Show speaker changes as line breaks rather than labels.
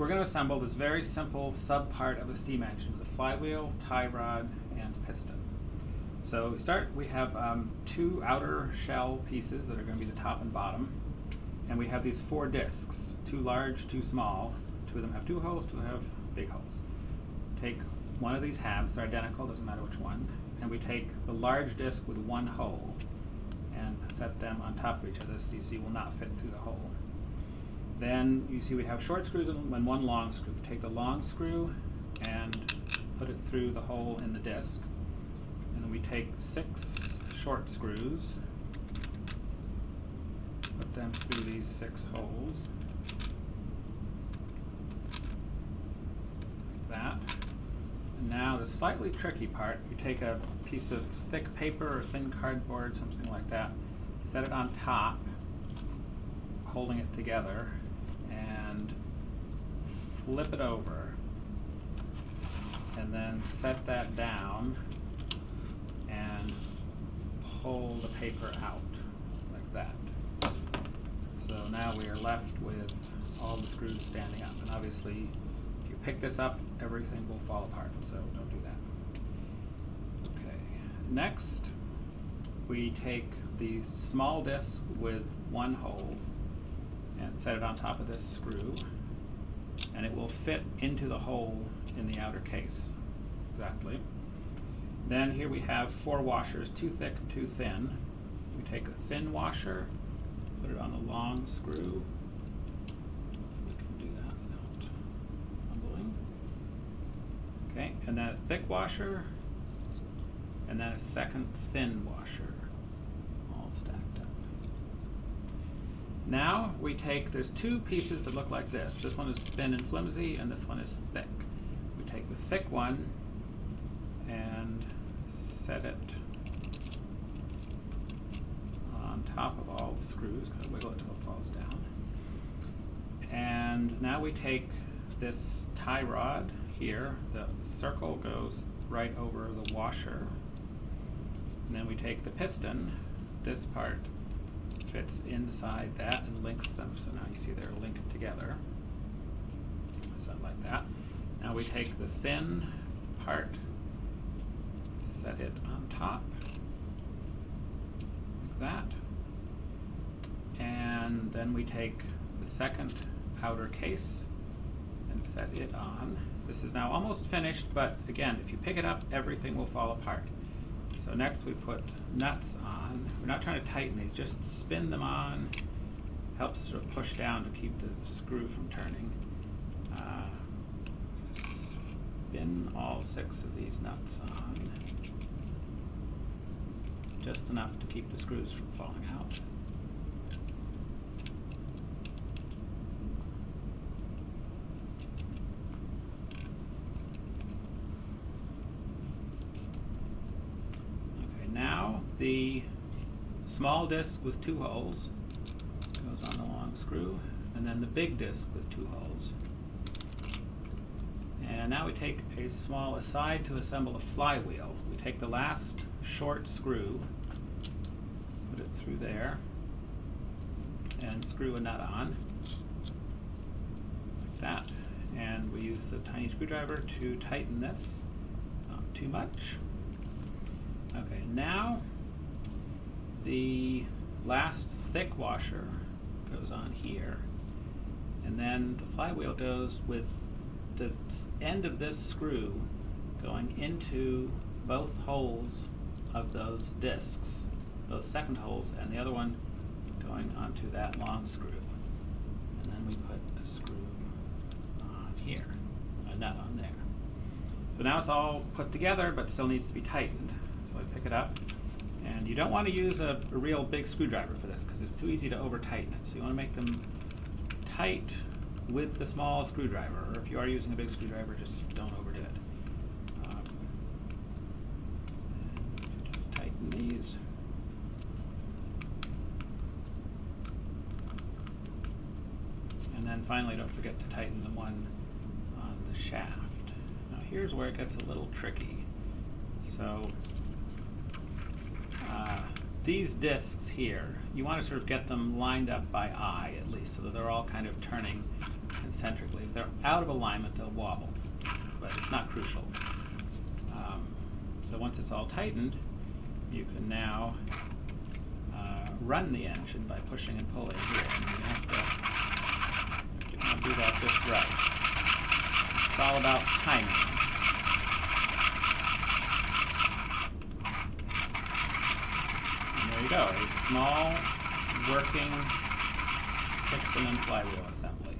we're going to assemble this very simple sub-part of a steam engine with a flywheel, tie rod, and piston. So we have two outer shell pieces that are going to be the top and bottom, and we have these 4 discs, 2 large, 2 small. 2 of them have 2 holes, 2 have big holes. Take one of these halves, they're identical, doesn't matter which one, and we take the large disc with 1 hole and set them on top of each other so you see will not fit through the hole. Then you see we have short screws and 1 long screw. Take the long screw and put it through the hole in the disc. And then we take 6 short screws, put them through these 6 holes, like that. And now the slightly tricky part, you take a piece of thick paper or thin cardboard, something like that, set it on top, holding it together, and flip it over, and then set that down and pull the paper out like that. So now we are left with all the screws standing up, and obviously if you pick this up everything will fall apart, so don't do that. Okay, next we take the small disc with 1 hole and set it on top of this screw, and it will fit into the hole in the outer case exactly. Then here we have 4 washers, 2 thick and 2 thin. We take a thin washer, put it on the long screw. We can do that without fumbling. Okay, and then a thick washer, and then a second thin washer, all stacked up. Now we take, there's 2 pieces that look like this. This one is thin and flimsy, and this one is thick. We take the thick one and set it on top of all the screws, kind of wiggle it until it falls down. And now we take this tie rod here, the circle goes right over the washer, and then we take the piston, this part fits inside that and links them, so now you see they're linked together, something like that. Now we take the thin part, set it on top, like that, and then we take the second outer case and set it on. This is now almost finished, but again, if you pick it up, everything will fall apart. So next we put nuts on. We're not trying to tighten these, just spin them on. Helps sort of push down to keep the screw from turning. Spin all 6 of these nuts on. Just enough to keep the screws from falling out. Now the small disc with 2 holes goes on the long screw, and then the big disc with 2 holes. And now we take a small aside to assemble a flywheel. We take the last short screw, put it through there, and screw a nut on, like that. And we use the tiny screwdriver to tighten this, not too much. Okay, now the last thick washer goes on here, and then the flywheel goes with the end of this screw going into both holes of those discs, those second holes, and the other one going onto that long screw. And then we put a screw on here, a nut on there. So now it's all put together, but still needs to be tightened. So I pick it up, and you don't want to use a real big screwdriver for this because it's too easy to over tighten it. So you want to make them tight with the small screwdriver, or if you are using a big screwdriver, just don't overdo it. Just tighten these. And then finally, don't forget to tighten the one on the shaft. Now here's where it gets a little tricky. So these discs here, you want to sort of get them lined up by eye at least, so that they're all kind of turning concentrically. If they're out of alignment, they'll wobble, but it's not crucial. So once it's all tightened, you can now run the engine by pushing and pulling here. And you have to kind of do that just right. It's all about timing. And there you go, a small working piston and flywheel assembly.